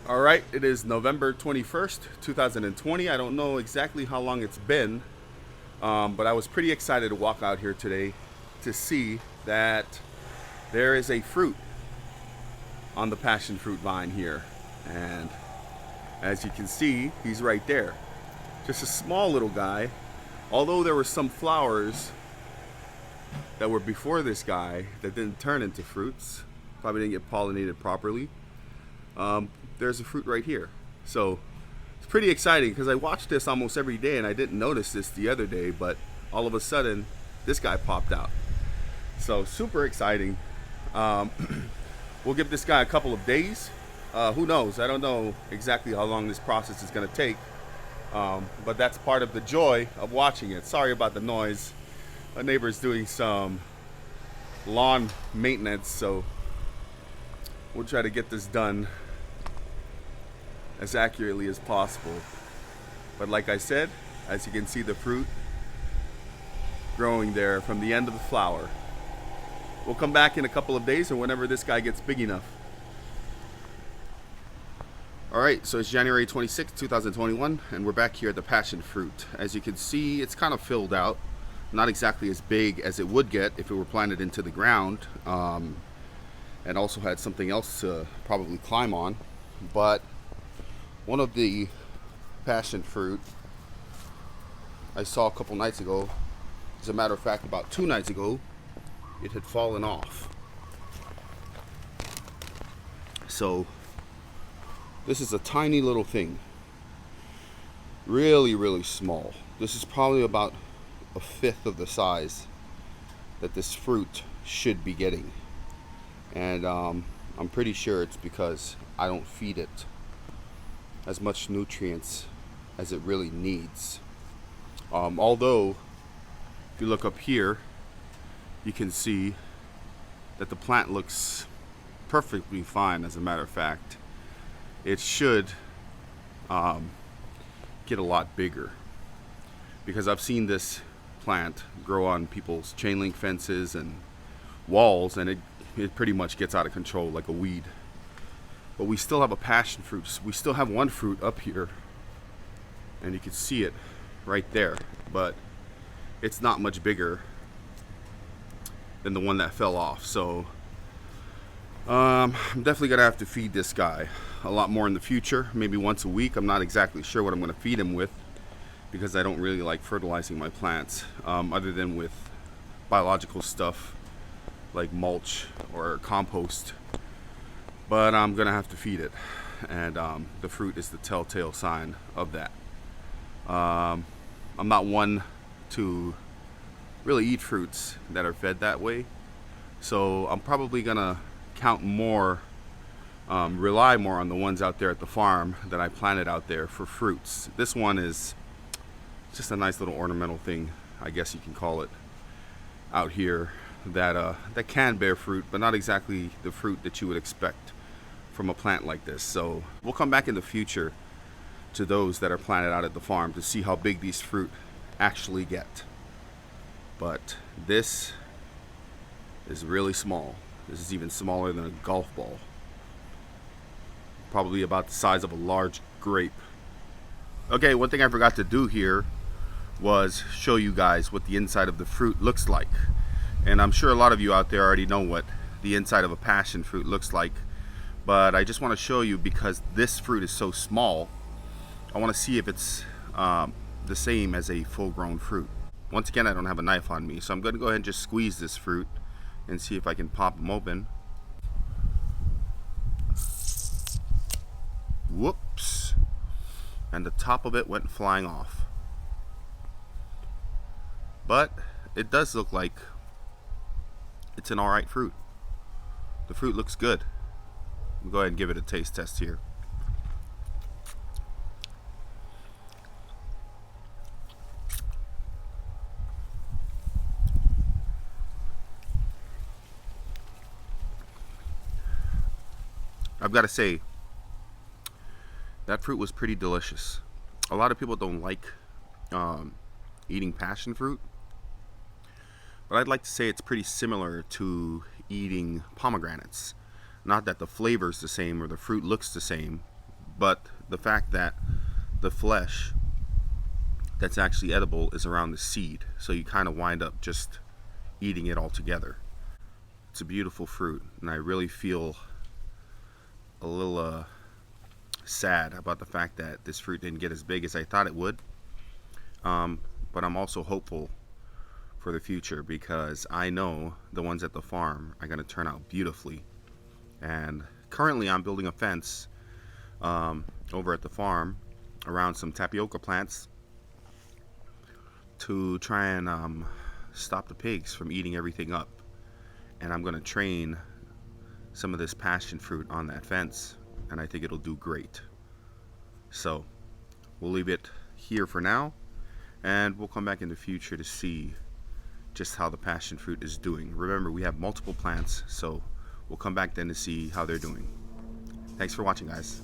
All right, it is November 21st, 2020. I don't know exactly how long it's been, but I was pretty excited to walk out here today to see that there is a fruit on the passion fruit vine here. And as you can see, he's right there. Just a small little guy. Although there were some flowers that were before this guy that didn't turn into fruits, probably didn't get pollinated properly. There's a fruit right here. So it's pretty exciting because I watch this almost every day and I didn't notice this the other day, but all of a sudden this guy popped out. So super exciting. We'll give this guy a couple of days. Who knows? I don't know exactly how long this process is going to take, but that's part of the joy of watching it. Sorry about the noise. A neighbor's doing some lawn maintenance, so we'll try to get this done as accurately as possible. But like I said, as you can see the fruit growing there from the end of the flower. We'll come back in a couple of days or whenever this guy gets big enough. Alright, so it's January 26th, 2021, and we're back here at the passion fruit. As you can see, it's kind of filled out. Not exactly as big as it would get if it were planted into the ground, and also had something else to probably climb on. But one of the passion fruit I saw a couple nights ago, as a matter of fact about 2 nights ago, it had fallen off. So this is a tiny little thing, really small. This is probably about a fifth of the size that this fruit should be getting, and I'm pretty sure it's because I don't feed it as much nutrients as it really needs. Although if you look up here, you can see that the plant looks perfectly fine. As a matter of fact, it should get a lot bigger, because I've seen this plant grow on people's chain link fences and walls, and it pretty much gets out of control like a weed. But we still have a passion fruit. We still have one fruit up here, and you can see it right there, but it's not much bigger than the one that fell off. So I'm definitely gonna have to feed this guy a lot more in the future, maybe once a week. I'm not exactly sure what I'm gonna feed him with, because I don't really like fertilizing my plants, other than with biological stuff like mulch or compost. But I'm gonna have to feed it, and the fruit is the telltale sign of that. I'm not one to really eat fruits that are fed that way, so I'm probably gonna count more, rely more on the ones out there at the farm that I planted out there for fruits. This one is just a nice little ornamental thing, I guess you can call it, out here that can bear fruit, but not exactly the fruit that you would expect from a plant like this. So we'll come back in the future to those that are planted out at the farm to see how big these fruit actually get. But this is really small. This is even smaller than a golf ball. Probably about the size of a large grape. Okay, one thing I forgot to do here was show you guys what the inside of the fruit looks like. And I'm sure a lot of you out there already know what the inside of a passion fruit looks like, but I just want to show you because this fruit is so small. I want to see if it's the same as a full-grown fruit. Once again, I don't have a knife on me, so I'm going to go ahead and just squeeze this fruit and see if I can pop them open. Whoops! And the top of it went flying off. But it does look like it's an alright fruit. The fruit looks good. We'll go ahead and give it a taste test here. I've got to say, that fruit was pretty delicious. A lot of people don't like eating passion fruit, but I'd like to say it's pretty similar to eating pomegranates. Not that the flavor's the same or the fruit looks the same, But the fact that the flesh that's actually edible is around the seed, so you kind of wind up just eating it all together. It's a beautiful fruit, and I really feel a little sad about the fact that this fruit didn't get as big as I thought it would. But I'm also hopeful for the future, because I know the ones at the farm are going to turn out beautifully. And currently I'm building a fence over at the farm around some tapioca plants to try and stop the pigs from eating everything up. And I'm going to train some of this passion fruit on that fence, and I think it'll do great. So we'll leave it here for now, and we'll come back in the future to see just how the passion fruit is doing. Remember, we have multiple plants, so we'll come back then to see how they're doing. Thanks for watching, guys.